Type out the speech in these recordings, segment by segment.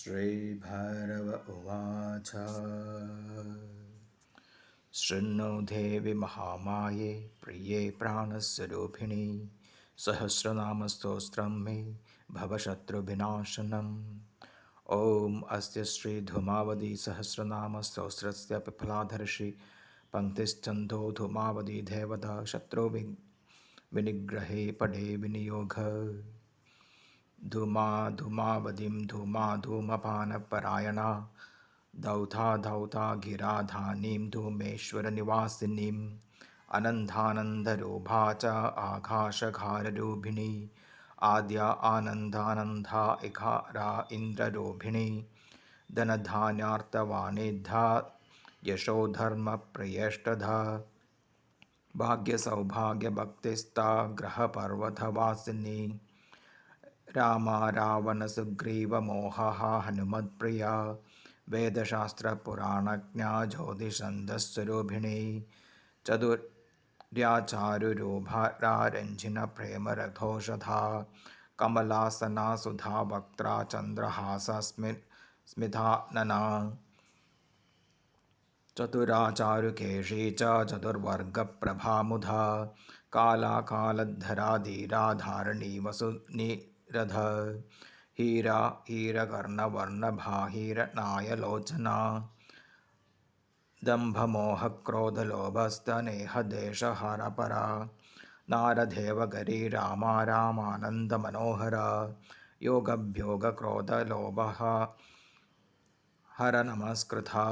श्रीभैरव उवाच शृणु देवि महामाये प्रिये प्राणस्वरूपिणि सहस्रनामस्तोत्रं मे भव शत्रुविनाशनम्। ॐ अस्य श्रीधूमावती सहस्रनामस्तोत्रस्य पिप्पलाधर्षि पङ्क्तिश्चन्दो धूमावती देवता विनिग्रहे पडे विनियोग। धूमा धूमावतीं धूमा धूमपानपरायणा दौता दौता गिराधानीं धूमेश्वरनिवासिनीम् अनन्तानन्दरूपा च आकाशकाररूपिणी आद्या आनन्दानन्दा इकारा इन्द्ररूपिणी धनधान्यार्थवाणिधा यशोधर्मप्रियेष्टधा भाग्यसौभाग्यभक्तिस्था ग्रहपर्वतवासिनी रामा रावणसुग्रीवमोहः हनुमत्प्रिया वेदशास्त्रपुराणज्ञा ज्योतिषन्दस्वरूपिणी चतुर्याचारुरूपा रञ्जिनप्रेमरथोषधा कमलासना सुधावक्त्रा चन्द्रहासा स्मितानना चतुराचारुकेशी च चतुर्वर्गप्रभामुधा काला कालधरा धीरा धारिणी वसुनिरध हीरा हीरकर्णवर्णभा हीरनायलोचना दम्भमोहक्रोधलोभस्तनेहदेशहरपरा नारदेवगरी रामा रामानन्दमनोहरा योगभ्योगक्रोधलोभः हरनमस्कृता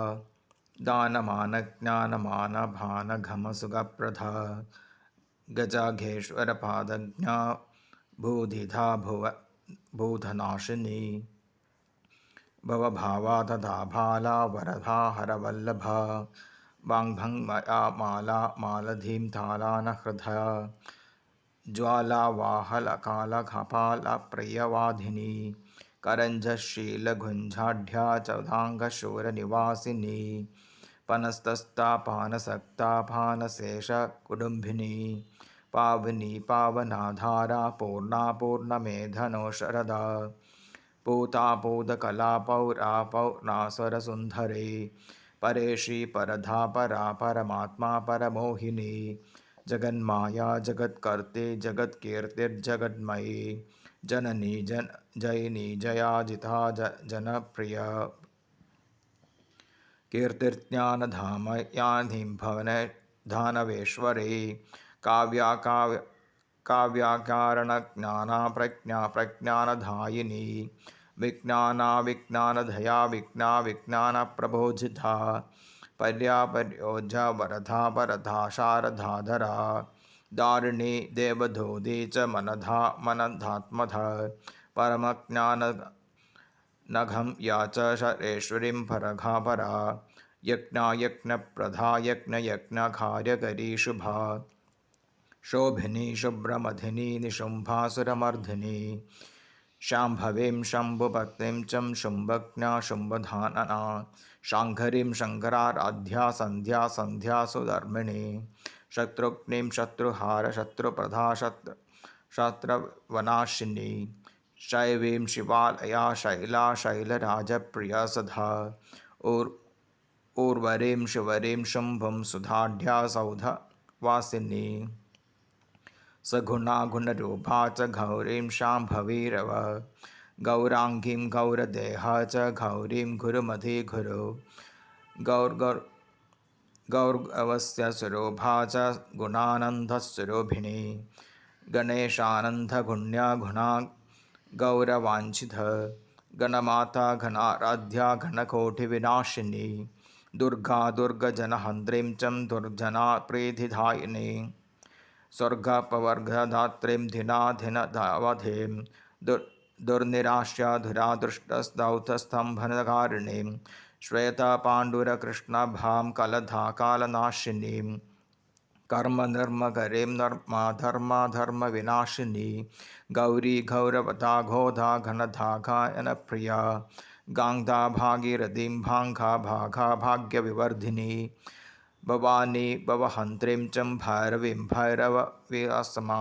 दानमानज्ञानमानभानघमसुखप्रदा गजाघेश्वरपादज्ञा भूधिधा भूतनाशिनी भवभावा तथा भाला वरदा हरवल्लभा वाङ्भङ्मया माला मालधीं तालानहृदया ज्वालावाहलकालकपालप्रियवाधिनी करञ्जशीलगुञ्जाढ्या चौदाङ्गशूरनिवासिनी पनस्तस्ता पानशेषकुटुम्बिनी पावनी पावनाधारा पूर्णा पूर्णमेधनोशरदा पूता पूतकला पौरा पौर्णासुरसुन्दरी परेशी परधा परा परमात्मा परमोहिनी जगन्माया जगत्कर्त्री जगत्कीर्तिर्जगन्मयी जननी जयिनी जयाजिता जनप्रिया कीर्तिर्ज्ञानधामयानीं भुवनधानवेश्वरी काव्याकारणज्ञाना प्रज्ञा प्रज्ञानदायिनी विज्ञानाविज्ञानधया विज्ञा विज्ञानप्रबोधिता पर्यापर्योजा वरदा वरदा शारदाधरा दारिणी देवधूती च मनधात्मधा परमज्ञानघं या च शरेश्वरीं परघापरा यज्ञा यज्ञप्रदा यज्ञयज्ञकार्यकरी शुभा शोभिनी शुभ्रमधिनी निशुम्भासुरमर्दिनी शाम्भवीं शम्भुभक्तिं च शुम्भज्ञा शुम्भधानना शाङ्करीं शङ्कराराध्या सन्ध्या सन्ध्या सुधर्मिणी शत्रुघ्नीं शत्रुहार शत्रुप्रदा शत्रवनाशिनी शैवीं शिवालया शैला शैलराजप्रिया सदा उर्वरीं शिवरीं शुम्भुं सुधाढ्या सौधवासिनी सगुणा गुणरूपा च गौरीं शाम्भवीरव गौराङ्गीं गौरदेहा च गौरीं गुरुमती गुरु गौर्गवस्य स्वरूपा च गुणानन्दस्वरूपिणी गणेशानन्दगुण्या गुणा गौरवाञ्छित गणमाता घनाराध्या घनकोटिविनाशिनी दुर्गा दुर्गजनहन्त्रीं च दुर्जना प्रीतिदायिनी स्वर्गपवर्गदात्रीं धिनाधिनधावधीं दुर्निराश्या धुरादृष्टस्तौतस्तम्भनकारिणीं श्वेतपाण्डुरकृष्णभां कलधा कालनाशिनीं कर्मधर्मकरीं धर्मविनाशिनी गौरी गौरवता घोधा घनधा गायनप्रिया गाङ्गा भागीरथीं भाङ्गा भागा भाग्यविवर्धिनी भवानी भवहन्त्रीं च भैरवीं भैरवविसमा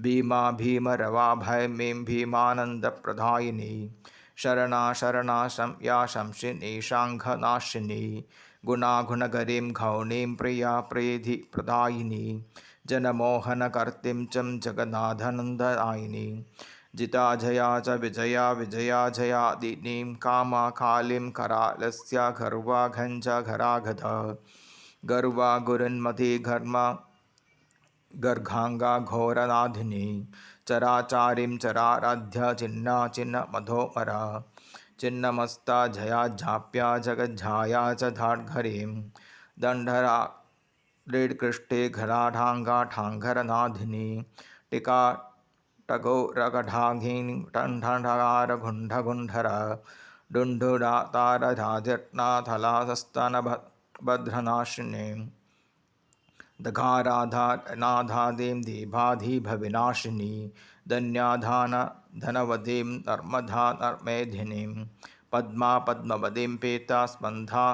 भीमा भीमरवा भैमीं भीमानन्दप्रदायिनी शरणा शरणाशं या शंसिनी शाङ्घनाशिनी गुणागुणगरीं घौणीं प्रिया प्रेधि प्रदायिनी जनमोहनकर्तीं चं जगन्नाथनन्ददायिनी जिता जया च विजया विजया जयादिनीं कामा कालीं करालस्य गर्वा घञ्च घराघता गर्वा गुरुन्मती घर्म गर्गांगा घोरनाधिनी चराचारीं चराराध्य चिन्ना चिन्न मधोमरा चिन्नमस्ता जया झाप्या जगज्झाया च धाड्घरीं दण्डरा दृढकृष्टे घराढांगा ठांघरनाधिनी टिका टगो रगढाघीं टंढढगार घुंढघुंढर डुंढुडा तारराजट्ना थलास्तनभद्रनाशिनी दघाराधानाधादीं दीभाधीभविनाशिनी धन्याधान धनवतीं नर्मधा नर्मेधिनीं पद्मा पद्मवतीं पीता स्पन्धा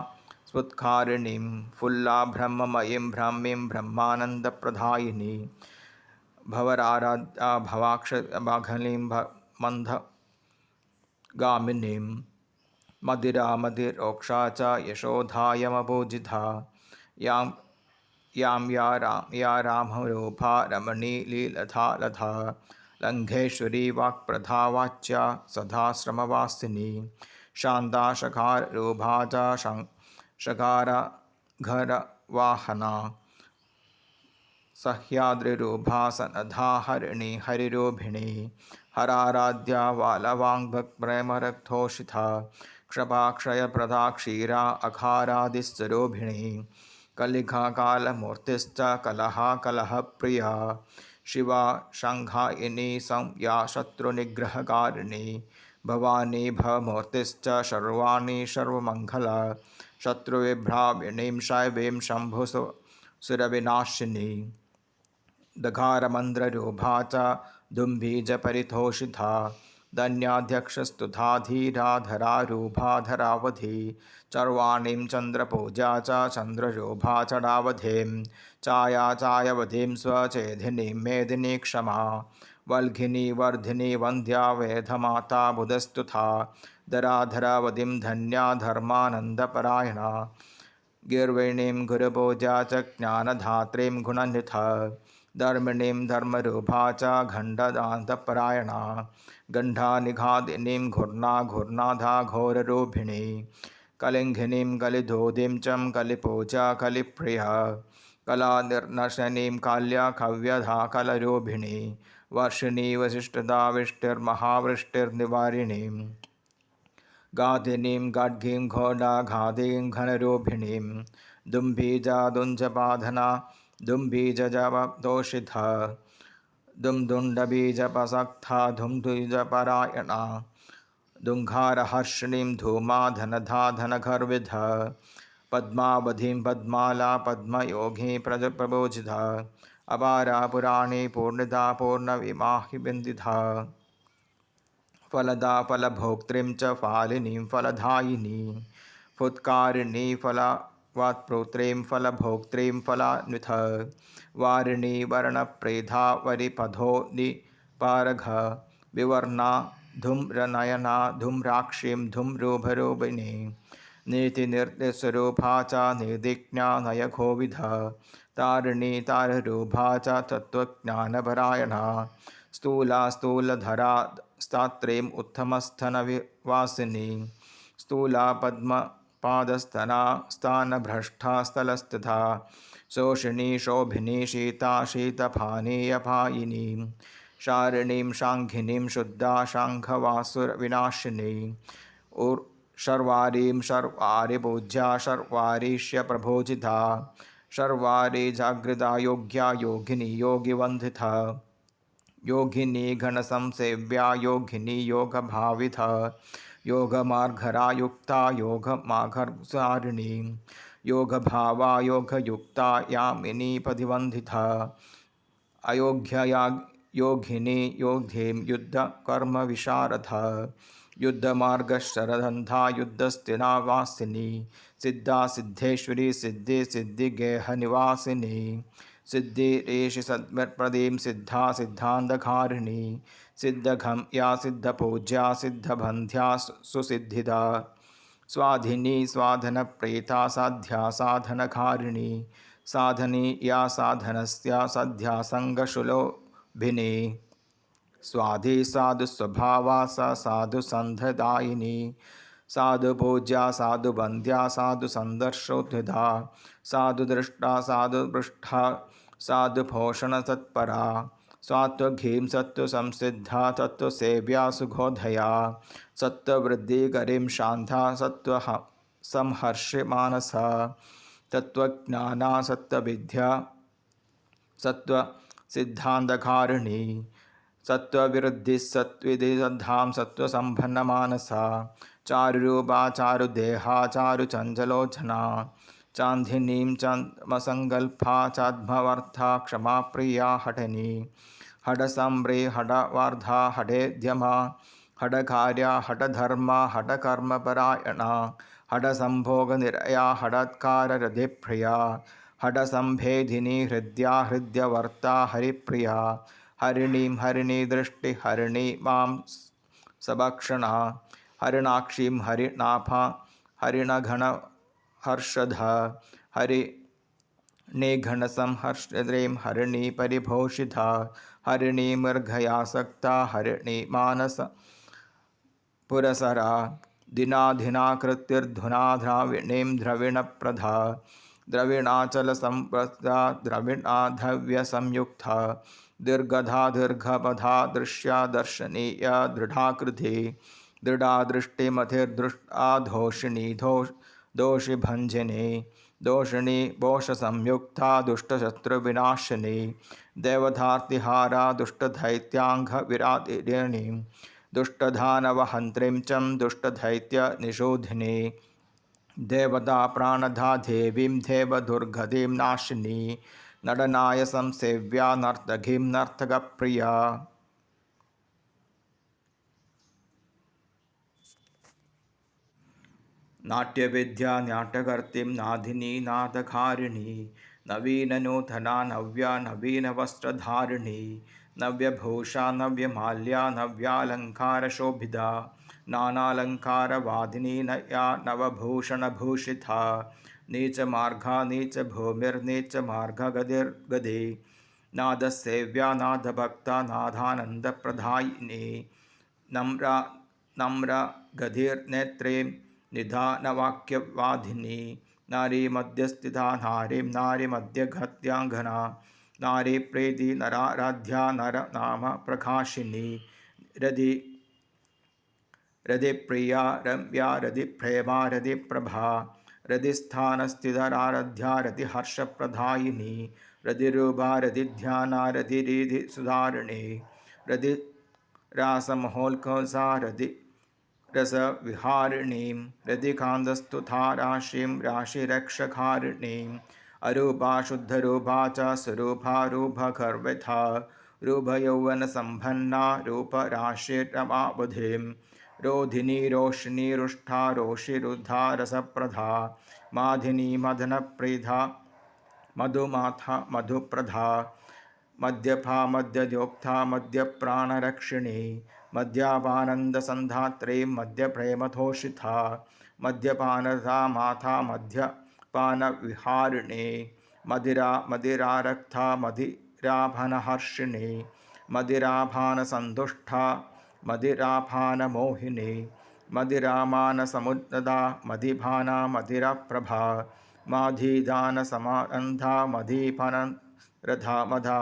स्फुत्कारिणीं फुल्ला ब्रह्ममयीं ब्राह्मीं ब्रह्मानन्दप्रदायिनी भवराराध्या भवाक्षबाघलीं मन्दगामिनीं मदिरा मदिरोक्षा च यशोधायमपूजिता यां या रामरूपा रमणी लीलथा लथा लङ्घेश्वरी वाक्प्रधा वाच्या सदा श्रमवासिनी शान्ता शकाररूपा च शकारघरवाहना सह्याद्रिरूपा सनधा हरिणी हरिरूपिणी हराराध्या वालवाङ्भक्प्रेमरक्तोषिता क्षपाक्षयप्रदा क्षीरा अखारादिस्वरूपिणी कलिका कालमूर्तिश्च कलहा कलहप्रिया शिवा शङ्घायिनी संज्ञा शत्रुनिग्रहकारिणी भवानी भवमूर्तिश्च सर्वाणि सर्वमङ्गला शत्रुविभ्रामिणीं शैवीं शम्भुसुरविनाशिनी दघारमन्द्ररूपा च दुम्बीजपरितोषिता धन्याध्यक्षस्तुधा धीराधरारूपा धरावधी चर्वाणीं चन्द्रपूजा च चन्द्ररूपा चडावधीं चाया चायवधीं स्वचेधिनीं मेदिनी क्षमा वल्घिनी वर्धिनी वन्द्या वेदमाता बुधस्तुथा धराधरावधीं धन्या धर्मानन्दपरायणा गिर्विणीं गुरुपूजा च ज्ञानधात्रीं गुणनिधा धर्मिणीं धर्मरूपा च गण्डदान्तपरायणा गण्डानिघादिनीं घूर्णा घूर्णाधा घोररूपिणी कलिङ्घिनीं कलिधोदीं च कलिपूजा कलिप्रिया कलानिर्नशनीं काल्या कव्यधा कलरूपिणी वर्षिणी वसिष्ठदा वृष्टिर्महावृष्टिर्निवारिणीं गादिनीं गाड्गीं घोडा घादीं घनरूपिणीं दुम्बीजादुञ्जबाधना दुम्बीजजपदोषिता दुम्दुण्डबीजपसक्ता धुम्धुजपरायणा दुङ्घारहर्षिणीं धूमा धनधा धनगर्विधा पद्मावधीं पद्माला पद्मयोगी प्रभोजिता अपारा पुराणी पूर्णिदा पूर्णविमाहि बिन्दिधा फलदा फलभोक्त्रीं च फालिनीं फलदायिनी फुत्कारिणी फलवत्पुत्रीं फलभोक्त्रीं फलान्वित वारिणी वर्णप्रेधा वरिपधो निपारघ विवर्णा धूम्रनयना धूम्राक्षीं धूम्रोभरूपिणी नीतिनिर्दिस्वरूपा च निर्दिज्ञा नयकोविधा तारिणी ताररूपा च तत्त्वज्ञानपरायणा स्थूला स्थूलधरा स्तात्रीं उत्तमस्तनविवासिनी स्थूला पद्मपादस्तना स्थानभ्रष्टा स्थलस्थिता शोषिणी शोभिनी शीता शीतपानीयपायिनी शारिणीं शाङ्घिनीं शुद्धा शाङ्घवासुरविनाशिनी शर्वारीं शर्वारिपूज्या शर्वारीश्य प्रभोजिता शर्वारी जागृता योग्या योगिनी योगिवन्दिता योगिनी घनसंसेव्या योगिनी योगभाविता योगमार्गरायुक्ता योगमार्गसारिणी योगभावा योगयुक्ता यामिनी पदिवन्दिता अयोग्यया योगिनी योद्धीं युद्धकर्मविशारदा युद्धमार्गशरदन्धा युद्धस्थिना वासिनी सिद्धा सिद्धेश्वरी सिद्धि सिद्धिगेहनिवासिनी सिद्धिरेषि सद्प्रदीं सिद्धा सिद्धान्धकारिणी सिद्धघं या सिद्धपूज्या सिद्धबन्ध्या सुसिद्धिदा स्वाधिनी स्वाधनप्रेता साध्या साधनकारिणी साधनी या साधनस्या सद्ध्या सङ्गशुलोभिनी स्वाधि साधु स्वभावा सा साधु संधदायिनी साधु पूज्या साधु बंध्या साधु संदर्शोद्धा साधु दृष्टा साधु पृष्ठा साधु भूषण तत्परा स्वात्वघीं सत्व संसिद्धा तत्व सेव्या सुगोधया सत्ववृद्धि गरिं शांता सत्व संहर्षि मानसा तत्वज्ञाना सत्वविद्या सत्व सिद्धांतकारिणी सत्वविरुद्धि सत्विधि सद्धां सत्वसंपन्न मानसा चारुरूपा चारुदेहा चारुचञ्चलोचना चान्दिनीं चन्द्रमसङ्कल्पा चात्मवर्था क्षमाप्रिया हठिनी हठसम्भ्रे हठवार्धा हठेद्यमा हठकार्या हठधर्मा हठकर्मपरायणा हठसम्भोगनिरया हठत्काररतिप्रिया हठसम्भेदिनी हृद्या हृद्यवर्ता हरिप्रिया हरिणीं हरिणी दृष्टि हरिणी मां सबक्षणा हरिणाक्षीं हरिणाभा हरिणघन हर्षध हरिणीघनसंहर्षद्रीं हरिणी परिभूषिता हरिणी मृगयासक्ता हरिणी मानस पुरसरा दिनाधिनाकृतिर्धुना द्राविणीं द्रविणप्रधा द्रविणाचलसंप्रदा द्रविणाधव्यसंयुक्ता दीर्घधा दीर्घपथा दृश्या दर्शनीया दृढाकृति दृढा दृष्टिमतिर्दृष्टा धोषिणी दोषिभञ्जनी दोषिणी दोषसंयुक्ता दुष्टशत्रुविनाशिनी देवधार्तिहारा दुष्टदैत्याङ्घविरातिरिणी दुष्टदानवहन्त्रीं च दुष्टदैत्यनिषोधिनी देवता प्राणधा देवीं देवदुर्गतिं नाशिनी नडनाय संसेव्या नर्तकीं नर्तकप्रिया नाट्यविद्या नाट्यकर्तीं नादिनी नादकारिणी नवीननूतना नव्या नवीनवस्त्रधारिणी नव्यभूषा नव्यमाल्या नव्यालङ्कारशोभिता नानालङ्कारवादिनी नया नवभूषणभूषिता नीचमार्गा नीचभूमिर्नीचमार्गगतिर्गदे नादसेव्या नादभक्ता नादानन्दप्रदायिनी नम्रा नम्रगतिर्नेत्रे निधानवाक्यवादिनी नारी मध्यस्थिता नारीं नारीमध्यगत्याङ्गना नारी प्रीति नराराध्या नरनाम प्रकाशिनी रतिप्रिया रम्या रतिप्रेमा रतिप्रभा रतिस्थानस्थितराराध्या रतिहर्षप्रदायिनी रतिरूपा रतिध्याना रतिरिधिसुधारिणी रतिरासमहोल्कसा रसविहारिणीं रतिकान्तस्तुथा राशिं राशिरक्षकारिणीं अरूपा शुद्धरूपा च स्वरूपा रूपगर्विता रूपयौवनसम्पन्ना रूपराशिरमाबुधिं रोधिनी रोशिनी रुष्ठा रोषिरुद्धा रसप्रदा माधिनी मदनप्रीधा मधुमाथा मधुप्रदा मद्यपा मद्ययोक्ता मद्यप्राणरक्षिणी मद्यपानन्दसन्धात्री मद्यप्रेमतोषिता मद्यपानरता माता मद्यपानविहारिणी मदिरा मदिरारक्ता मदिराभनहर्षिणी मदिराभानसन्तुष्टा मदिराभानमोहिनी मदिरामानसमुद्गदा मदिभाना मदिराप्रभा माधिदानसमानन्दा मदीपनरथा मदा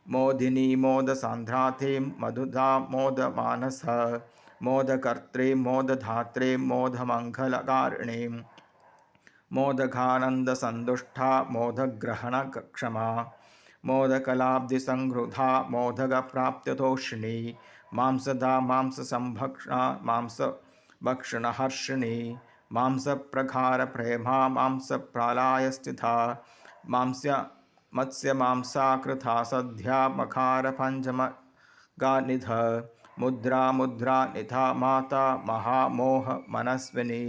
मोदिनी मोदसान्द्रातीं मधुधा मोदमानस मोदकर्त्रीं मोदधात्रीं मोदमङ्गलकारिणीं मोदकानन्दसन्तुष्टा मोदग्रहणक्षमा मोदकलाब्धिसंहृता मोदकप्राप्त्यतोषिणी मांसदा मांससंभक्षणा मांसभक्षणहर्षिणी मांसप्रकारप्रेमा मांसप्रालायस्थिता मत्स्यमांसाकृता सद्ध्या मकारपञ्चमगानिध मुद्रा मुद्रानिधा माता महामोहमनस्विनी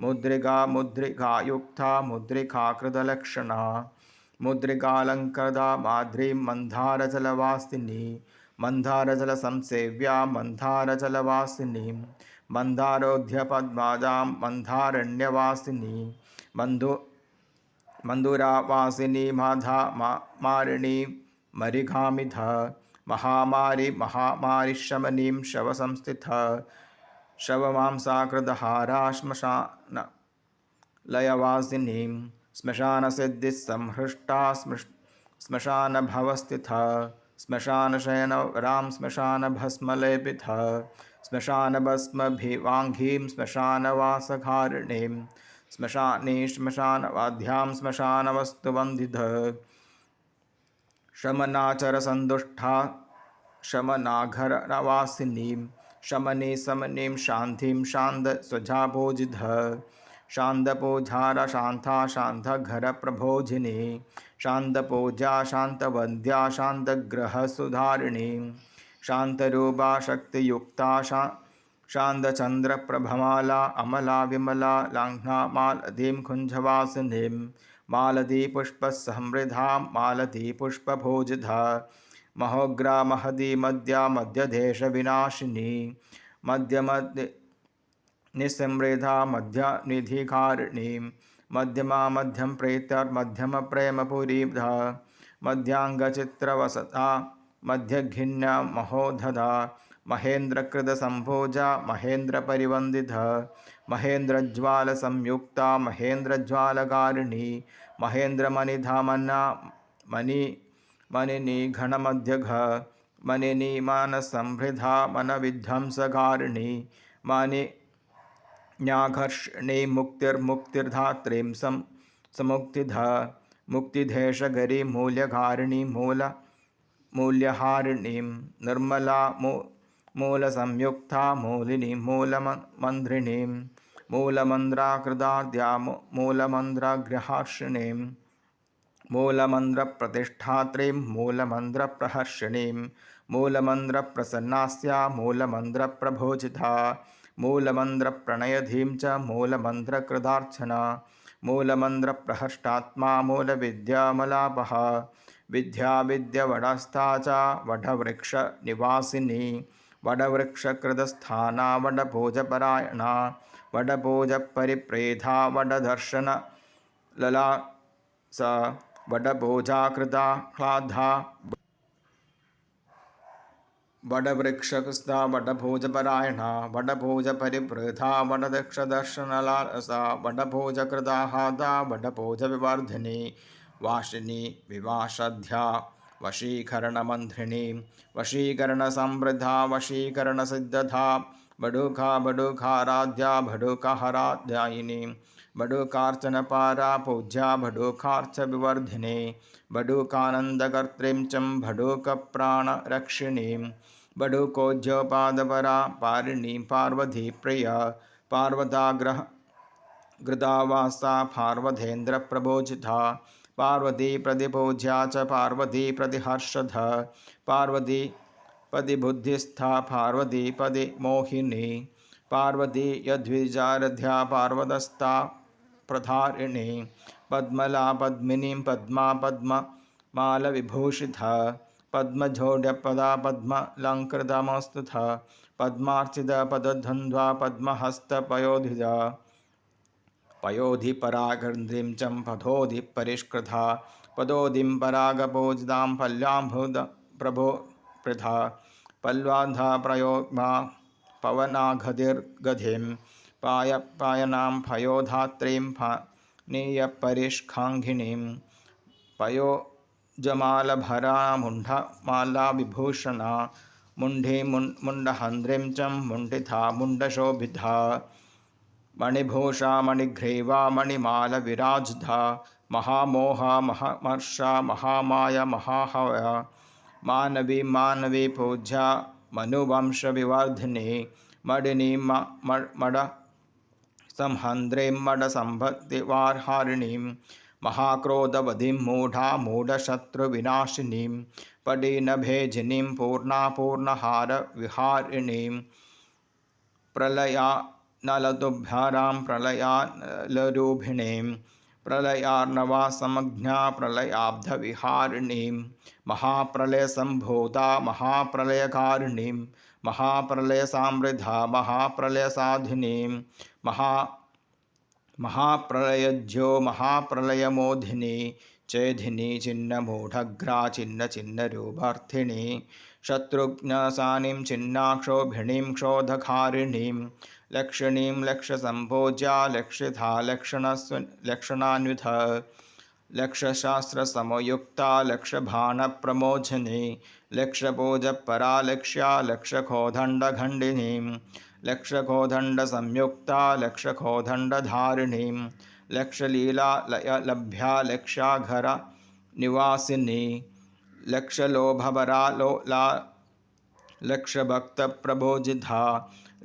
मुद्रिका मुद्रिकायुक्ता मुद्रिकाकृतलक्षणा मुद्रिकालङ्कृता माद्रीं मन्दारजलवासिनी मन्दारजलसंसेव्या मन्दारजलवासिनीं मन्दारोऽध्यपद्मादां मन्दारण्यवासिनी मन्दुरावासिनी माधा मारिणी मरिघामिध महामारी महामारिशमनीं शवसंस्थित शवमांसाकृतहारा श्मशानलयवासिनीं श्मशानसिद्धिसंहृष्टा श्मशानभवस्थिता श्मशानशयनवरां श्मशानभस्मलेपिता श्मशानभस्मभिवाङ्घीं श्मशानवासकारिणीं श्मशाने श्मशानवाद्यां श्मशानवस्तुवन्दित शमनाचरसन्दुष्टा शमनाघरवासिनीं शमने समनीं शान्तिं शान्तस्वजाभोजिध शान्तपूजारा शान्ता शान्तघरप्रभोजिनी शान्तपूजा शान्तवन्द्या शान्तग्रहसुधारिणी शान्तरूपा शक्तियुक्ता शान्तचन्द्रप्रभमाला अमला विमला लाङ्घ्ना मालतीं कुञ्जवासिनीं मालतीपुष्पसमृद्धा मालतीपुष्पभोजिधा महोग्रा महदी मद्या मध्यदेशविनाशिनी मध्यमध्य निस्समृद्धा मध्यनिधिकारिणी मध्यमा मध्यम प्रेतर्मध्यमप्रेमपुरीधा मध्याङ्गचित्रवसता मध्यघिन्या महोधदा महेन्द्रकृतसम्भोजा महेन्द्रपरिवन्दिता महेन्द्रज्वालसंयुक्ता महेन्द्रज्वालकारिणी महेन्द्रमणिधामन्ना मणिनिघनमध्यघ मणिनिमानसंहृदा मनविध्वंसकारिणी न्याघर्षणे मुक्तिर्मुक्तिर्धात्रीं समुक्तिधा मुक्तिधेशगरी मूल्यकारिणी मूल्यहारिणीं निर्मला मूलसंयुक्ता मूलिनी मूलमन्त्रिणीं मूलमन्त्राकृताद्या मूलमन्त्रगृहार्षिणीं मूलमन्त्रप्रतिष्ठात्रीं मूलमन्त्रप्रहर्षिणीं मूलमन्त्रप्रसन्नास्या मूलमन्त्रप्रभोजिता मूलमन्त्रप्रणयधीं च मूलमन्त्रकृतार्चना मूलमन्त्रप्रहष्टात्मा मूलविद्यामलापः विद्याविद्यवडस्था च वडवृक्षनिवासिनी वडवृक्षकृतस्थाना वडभोजपरायणा वडभोजपरिप्रेधा वडदर्शनलला स वडभोजाकृता ह्लादा वडवृक्षकुस्ता वडभोजपरायणा वडभोजपरिवृथा वडदक्षदर्शनलालसा वडभोजकृताहादा वडभोजविवर्धिनी वाशिनी विवाशध्या वशीकरणमन्त्रिणी वशीकरणसमृद्धा वशीकरणसिद्धधा बडुखा बडुखाराध्या बडुकहराध्यायिनी बडुकार्चनपारा पूज्या बडुकार्चविवर्धिनी बडुकानन्दकर्त्रीं च बडुकप्राणरक्षिणीं बडुकोज्योपादपरा पारिणी पार्वती प्रिया पार्वताग्रहकृतावासा पार्वतेन्द्रप्रभोजिता पार्वती प्रतिपूज्या च पार्वती प्रतिहर्षध पार्वती पतिबुद्धिस्था पार्वती पतिमोहिनी पार्वती यद्विजारध्या पार्वतस्था प्रधारिणी पद्मला पद्मिनीं पद्मा पद्ममालविभूषिता पद्मझोड्यपदा पद्मलङ्कृतमस्तुता पद्मार्चिता पदध्वन्द्वा पद्महस्तपयोधिजा पयोधिपरागन्ध्रीं च पदोधिपरिष्कृता पदोधिं परागपूजितां पल्याम्भुदप्रभो पृथा पल्वाधा प्रयोग्मा पवनाघतिर्गधिं पायनां पयोधात्रीं नीयपरिष्खाङ्घिनीं पयोजमालभरा मुण्डमालाविभूषणा मुण्ढे मुण्डहन्ध्रीं च मुण्डिता मुण्डशोभिता मणिभूषा मणिग्रीवा मणिमालविराजिता महामोहा महामर्षा महामाया महाहवया मानवी मानवी पूज्या मनुवंशविवर्धिनी मडिनी मड संहन्द्रीं मडसम्भक्तिवाहारिणीं महाक्रोधवधीं मूढा मूढशत्रुविनाशिनीं पडीनभेजिनीं पूर्णा पूर्णहारविहारिणीं प्रलया नलतुभ्यारां प्रलयानलरूपिणीं प्रलयार्णवा समज्ञा प्रलयाब्धविहारिणीं महाप्रलयसम्भूता महाप्रलयकारिणीं महाप्रलयसामृद्धा महाप्रलयसाधिनीं महाप्रलयज्यो महाप्रलयमोधिनी चेधिनी चिन्नमूढग्रा चिन्नचिन्नरूपार्थिनी शत्रुघ्नसानिं चिन्नाक्षोभिणीं क्षोधकारिणीं लक्षणीं लक्षसम्भोज्या लक्षिता लक्षणान्वित लक्षशास्त्रसमयुक्ता लक्षभानप्रमोचनी लक्षपूजपरा लक्ष्या लक्षकोदण्डखण्डिनीं लक्षकोदण्डसंयुक्ता लक्षकोदण्डधारिणीं लक्षलीलालयलभ्या लक्ष्याघर निवासिनी लक्षलोभपरा लक्षभक्तप्रभोजिता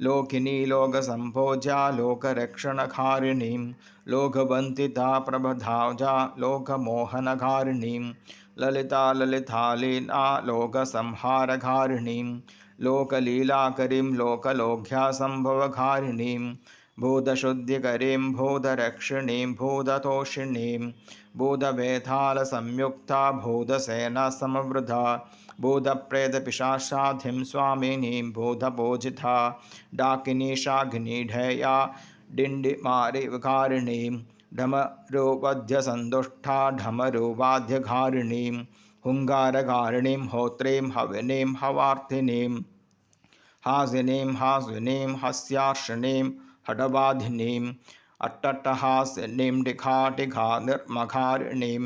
लोकिनी लोकसम्भोज्या लोकरक्षणकारिणीं लोकवन्दिता प्रबधाजा लोकमोहनकारिणीं ललिता ललितालीला लोकसंहारकारिणीं लोकलीलाकरीं लोकलोक्यासम्भवकारिणीं भूतशुद्धिकरीं भूतरक्षिणीं भूततोषिणीं भूतवेतालसंयुक्ता भूतसेनासमवृता भूतप्रेतपिशाचाधिं स्वामिनीं भूतपूजिता डाकिनी शाकिनीढेया डिण्डिमारिवकारिणीं ढमरूपध्यसन्तुष्टा ढमरूपाध्यकारिणीं हुङ्गारकारिणीं होत्रीं हविनीं हवार्थिनीं हासिनीं हास्विनीं हस्यार्षणीं हठबाधिनीं अट्टट्टहासिनीं टिखाटिखा निर्मकारिणीं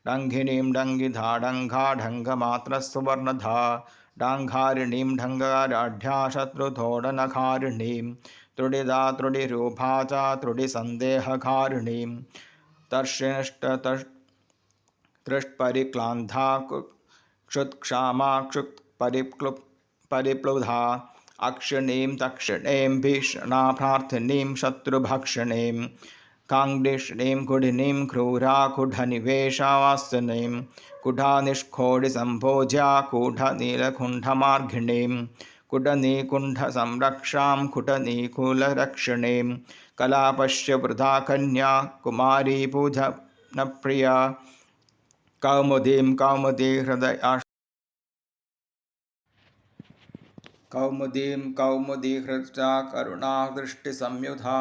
डङ्घिनीं डङ्गिधा डङ्घा ढङ्गमात्रसुवर्णधा डाङ्घारिणीं ढङ्गाराढ्या शत्रुतोडनकारिणीं त्रुडिदा त्रुडिरूपा च त्रुडिसन्देहकारिणीं तृष्परिक्लान्ता क्षुत्क्षामा क्षुत्परिप्लुधा अक्षिणीं तक्षिणीं भीषणा प्रार्थिनीं शत्रुभक्षिणीं काङ्क्षिणीं कुढिनीं क्रूरा कुढनिवेशावासिनीं कुढानिष्कोडिसम्भोज्या कुढनीलकुण्ठमार्गिणीं कुटनीकुण्ठसंरक्षां कुटनीकुलरक्षिणीं कलापश्यवृथा कन्या कुमारी पूजनप्रिया कौमुदीं कौमुदीहृता करुणादृष्टिसंयुधा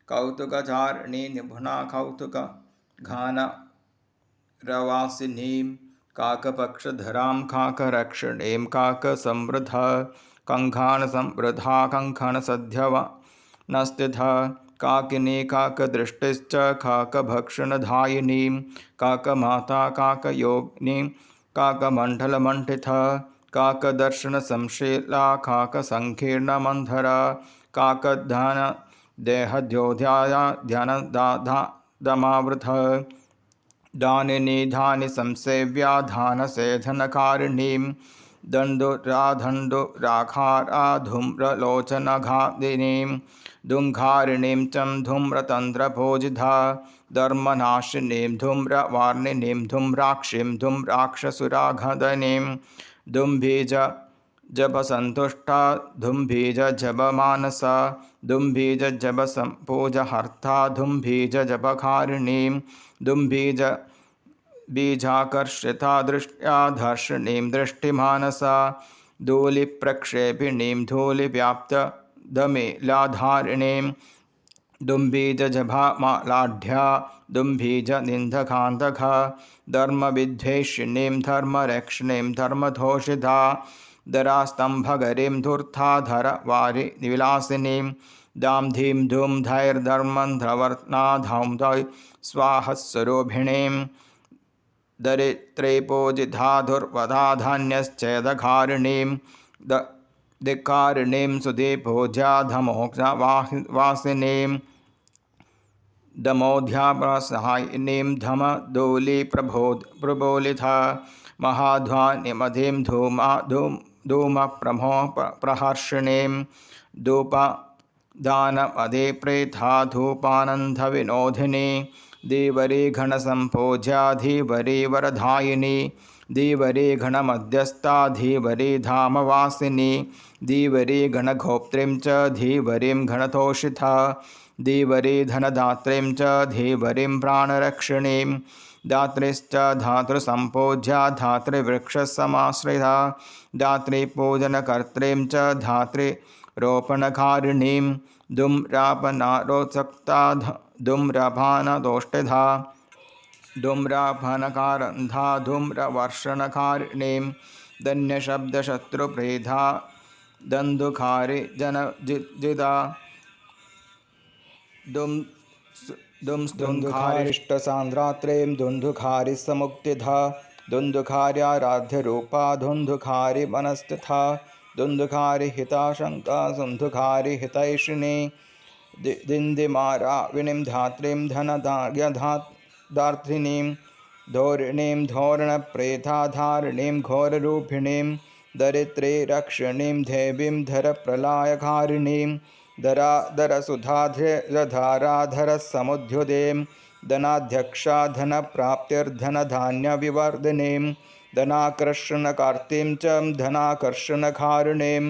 कौतुकचारिणी निपुणा कौतुकघानरवासिनीं काकपक्षधरां काकरक्षिणीं काकसंवृधा कङ्घाणसंवृधा कङ्खणसध्यवनस्थिता काकिनी काकदृष्टिश्च काकभक्षणधायिनीं काकमाता काकयोगिनीं काकमण्डलमण्डिता काकदर्शनसंशीला काकसङ्कीर्णमन्धरा काकध्यानदेहद्योध्याया ध्यानदामावृता दानिनी धानिसंसेव्या धानसेधनकारिणीं दण्डुराधण्डुराखारा धूम्रलोचनघादिनीं धुङ्घारिणीं च धूम्रतन्त्रपूजिता धर्मनाशिनीं धूम्रवार्णिनीं धूम्राक्षीं धूम्राक्षसुराघदनीं धुम्बीजजपसन्तुष्टा धुम्बीजजपमानसा धुम्बीजजपसम्पूजहर्ता धुम्बीजजपकारिणीं धुम्बीजबीजाकर्षिता दृष्ट्या धर्षिणीं दृष्टिमानसा धूलिप्रक्षेपिणीं धूलिव्याप्तदमिलाधारिणीं धुम्बीजजभामालाढ्या धुम्बीजनिन्दकान्तका धर्मविद्वेषिणीं धर्मरक्षिणीं धर्मधोषिता दरास्तम्भगरीं धूर्ताधरवारिविलासिनीं दां धीं धूं धैर्धर्मन्ध्रवर्त्नाधां दै स्वाहस्वरूपिणीं दरित्रेपूजिता धुर्वधाधान्यश्चेदकारिणीं धिक्कारिणीं सुधीपूजा धमोक्षवासिनीं दमोध्यापसहायिनीं धमदूलीप्रबोलिता महाध्वानिमधिं धूमप्रमोप्रहर्षिणीं धूपदानमधिप्रेथा धूपानन्दविनोदिनी धीवरी घनसम्पूज्या धीवरी वरदायिनी धीवरे घनमध्यस्था धीवरे धामवासिनी धीवरे घनगोप्त्रीं च धीवरीं घनतोषिता धीवरे धनदात्रीं च धीवरीं प्राणरक्षिणीं धात्रीश्च धातृसम्पूज्या धातृवृक्षसमाश्रिता धातृपूजनकर्त्रीं च धातृरोपणकारिणीं धूम्रापनारोत्सक्ता धूम्रपानदोष्टिधा धूम्रपानकारन्धा धूम्रवर्षणकारिणीं धन्यशब्दशत्रुप्रेधा दन्दुखारि जनजिदा धुन्धुखारिष्टसान्द्रात्रीं धुन्धुखारिसमुक्तिधा धुन्धुखार्याराध्यरूपा धुन्धुखारि वनस्थिता धुन्धुखारि हिताशङ्का धुन्धुखारि हितैषिणी दिन्दिमाराविणीं धात्रीं धनदार्थिनीं धोरिणीं धोरणप्रेताधारिणीं घोररूपिणीं दरित्रे रक्षिणीं देवीं धरप्रलयकारिणीं धराधरसुधाधरसमुद्युदें धनाध्यक्षा धनप्राप्तिर्धनधान्यविवर्धिनीं धनाकर्षणकार्तीं च धनाकर्षणकारिणीं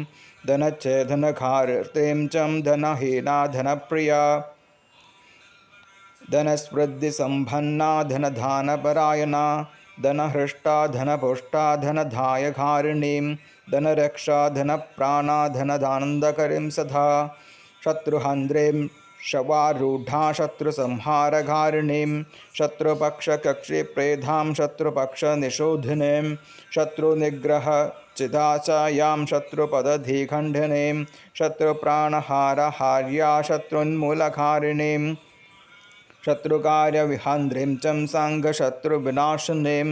धनच्छेदनकार्तीं च धनहीना धनप्रिया धनस्पृद्धिसम्पन्ना धनधानपरायणा धनहृष्टा धनपुष्टा धनधायकारिणीं धनरक्षा धनप्राणा धनदानन्दकरीं सदा शत्रुहन्त्रीं शवारूढा शत्रुसंहारकारिणीं शत्रुपक्षकक्षिप्रेधां शत्रुपक्षनिशोधिनीं शत्रुनिग्रहचिदाचायां शत्रुपदधिखण्डनीं शत्रुप्राणहारहार्या शत्रुन्मूलकारिणीं शत्रुकार्यविहान्ध्रीं च साङ्गशत्रुविनाशिनीं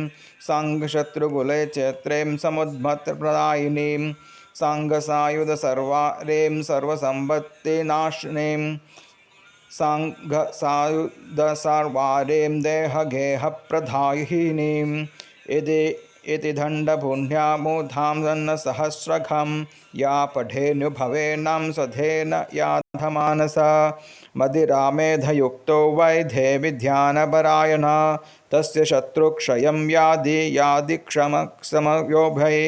साङ्गशत्रुकुले चैत्रीं समुद्भत्प्रदायिनीं साङ्गसायुधसर्वारीं सर्वसम्पत्तिनाशिनीं साङ्गसायुधसर्वारीं देहगेहप्रदायिनीं इति दण्डपुण्यामूधां दन्नसहस्रखं या पठेऽनुभवेनं सधेन याधमानसा मदिरामेधयुक्तो वै देवि ध्यानपरायणा तस्य शत्रुक्षयं यादि क्षमक्षमयोभै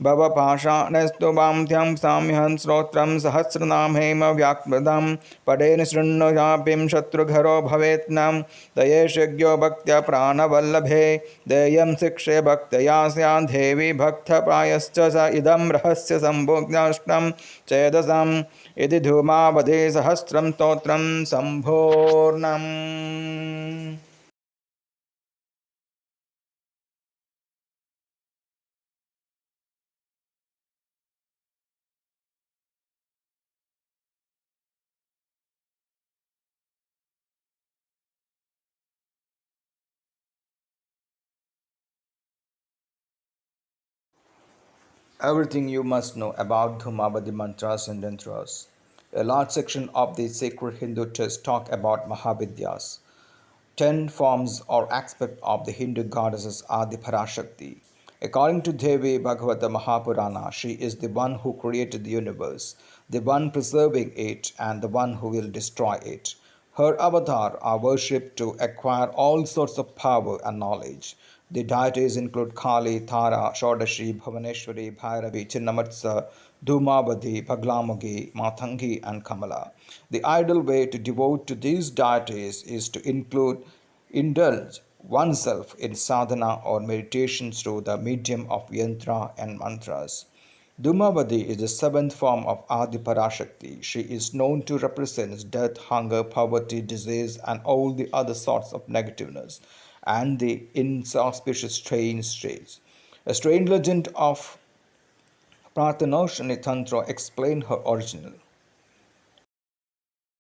भवपाषाणस्तु वान्त्यं साम्यहं स्तोत्रं सहस्रनामैम व्याकृतं पठेन शृणुयापिं शत्रुघरो भवेत्नं दयेशज्ञो भक्त्या प्राणवल्लभे देयं शिक्षे भक्तया स्यात् देवी भक्तप्रायश्च स इदं रहस्य सम्भोग्याष्टं चेदसम् इति धूमावधि सहस्रं स्तोत्रं सम्पूर्णम्। Everything you must know about Dhumavadi mantras and yantras. A large section of the sacred Hindu texts talk about Mahavidyas, 10 forms or aspects of the Hindu goddesses Adi Parashakti. According to Devi Bhagavata Mahapurana, she is the one who created the universe, the one preserving it, and the one who will destroy it. Her avatar are worshipped to acquire all sorts of power and knowledge. The deities include Kali, Tara, Shodashi, Bhuvaneshwari, Bhairavi, Chinnamatsa, Dhumavadi, Bhaglamagi, Matangi, and Kamala. The ideal way to devote to these deities is to indulge oneself in sadhana or meditation through the medium of yantra and mantras. Dhumavadi is the seventh form of Adi Parashakti. She is known to represent death, hunger, poverty, disease, and all the other sorts of negativeness and the inauspicious strange states. A strange legend of Pratanoshani Tantra explained her origin.